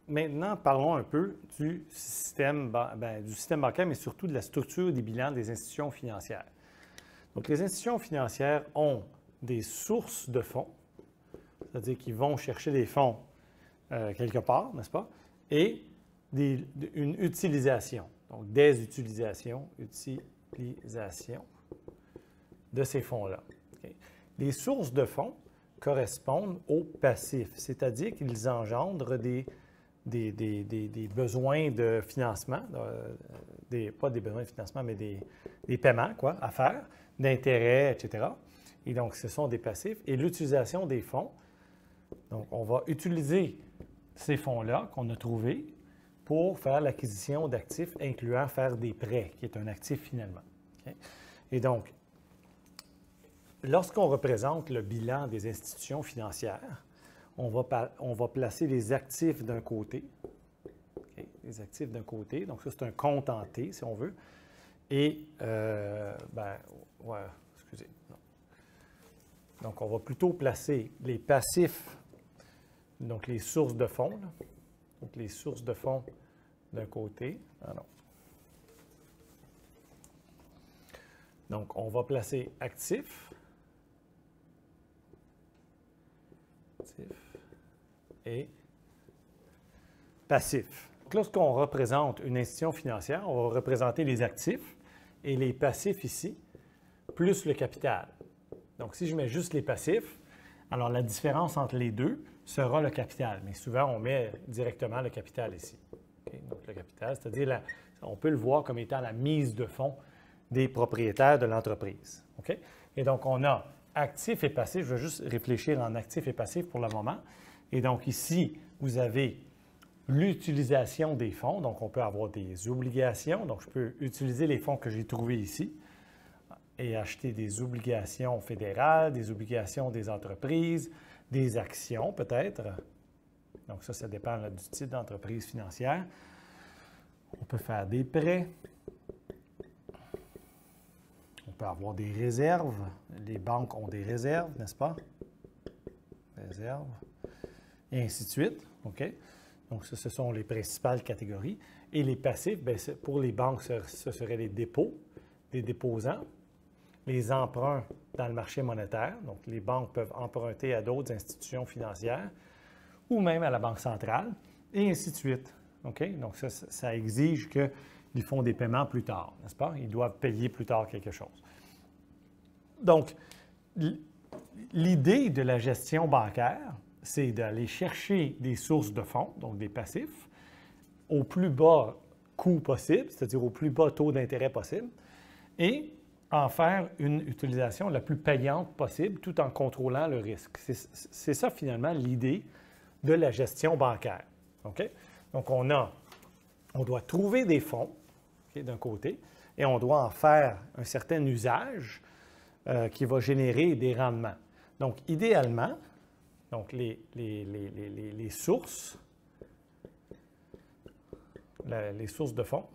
maintenant, parlons un peu du système bancaire, mais surtout de la structure des bilans des institutions financières. Donc, les institutions financières ont des sources de fonds, c'est-à-dire qu'ils vont chercher des fonds quelque part, n'est-ce pas? Et une utilisation, donc des utilisations de ces fonds-là. Okay? Les sources de fonds correspondent aux passifs, c'est-à-dire qu'ils engendrent des besoins de financement, pas des besoins de financement, mais des paiements à faire, d'intérêts, etc. Et donc, ce sont des passifs. Et l'utilisation des fonds, donc on va utiliser ces fonds-là qu'on a trouvés pour faire l'acquisition d'actifs, incluant faire des prêts, qui est un actif finalement. Okay? Et donc, lorsqu'on représente le bilan des institutions financières, on va placer les actifs d'un côté. Okay? Les actifs d'un côté. Donc, ça, c'est un compte en T, si on veut. Et, excusez. Non. Donc, on va plutôt placer les passifs, donc les sources de fonds. Là. Donc, les sources de fonds d'un côté. Ah non. Donc, on va placer actifs. Et passifs. Lorsqu'on représente une institution financière, on va représenter les actifs et les passifs ici, plus le capital. Donc, si je mets juste les passifs, alors la différence entre les deux sera le capital. Mais souvent, on met directement le capital ici. Okay? Donc, le capital, c'est-à-dire, on peut le voir comme étant la mise de fonds des propriétaires de l'entreprise. Okay? Et donc, on a actifs et passifs. Je vais juste réfléchir en actifs et passifs pour le moment. Et donc, ici, vous avez l'utilisation des fonds. Donc, on peut avoir des obligations. Donc, je peux utiliser les fonds que j'ai trouvés ici et acheter des obligations fédérales, des obligations des entreprises, des actions peut-être. Donc, ça dépend là, du type d'entreprise financière. On peut faire des prêts. On peut avoir des réserves. Les banques ont des réserves, n'est-ce pas? Réserves. Et ainsi de suite. OK? Donc, ce sont les principales catégories. Et les passifs, bien, pour les banques, ce seraient les dépôts, les déposants, les emprunts dans le marché monétaire. Donc, les banques peuvent emprunter à d'autres institutions financières ou même à la Banque centrale, et ainsi de suite. OK? Donc, ça exige qu'ils font des paiements plus tard, n'est-ce pas? Ils doivent payer plus tard quelque chose. Donc, l'idée de la gestion bancaire, c'est d'aller chercher des sources de fonds, donc des passifs, au plus bas coût possible, c'est-à-dire au plus bas taux d'intérêt possible, et en faire une utilisation la plus payante possible tout en contrôlant le risque. C'est ça, finalement, l'idée de la gestion bancaire. OK? Donc, on doit trouver des fonds, okay, d'un côté, et on doit en faire un certain usage qui va générer des rendements. Donc, idéalement, donc les sources, les sources de fonds,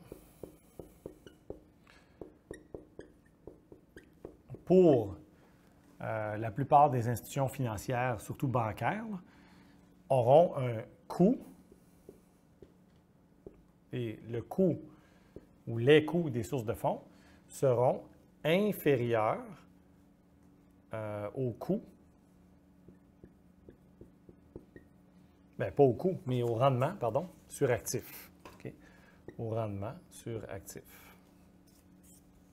pour la plupart des institutions financières, surtout bancaires, auront un coût, et le coût ou les coûts des sources de fonds seront inférieurs au coût, bien, pas au coût, mais au rendement, pardon, sur actif. Okay? Au rendement sur actif.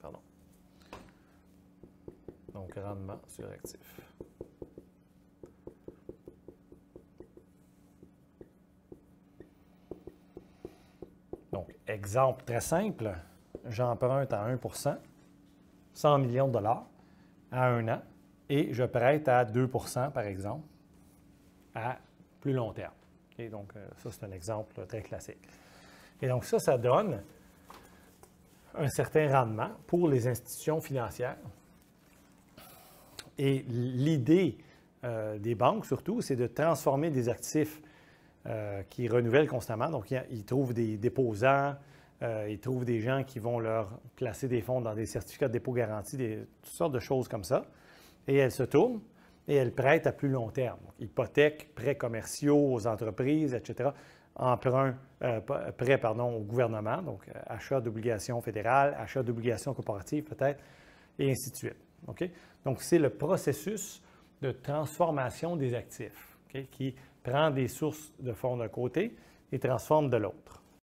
Pardon. Donc, rendement sur actif. Donc, exemple très simple, j'emprunte à 1 % 100 millions de dollars à 1 an et je prête à 2 % par exemple, à plus long terme. Okay? Donc, ça, c'est un exemple très classique. Et donc, ça donne un certain rendement pour les institutions financières. Et l'idée des banques, surtout, c'est de transformer des actifs qui renouvellent constamment. Donc, ils trouvent des déposants, ils trouvent des gens qui vont leur placer des fonds dans des certificats de dépôt garantis, toutes sortes de choses comme ça. Et elles se tournent et elles prêtent à plus long terme. Donc, hypothèques, prêts commerciaux aux entreprises, etc., prêt au gouvernement, donc achat d'obligations fédérales, achat d'obligations corporatives peut-être, et ainsi de suite. Okay? Donc, c'est le processus de transformation des actifs qui prend des sources de fonds d'un côté et transforme de l'autre.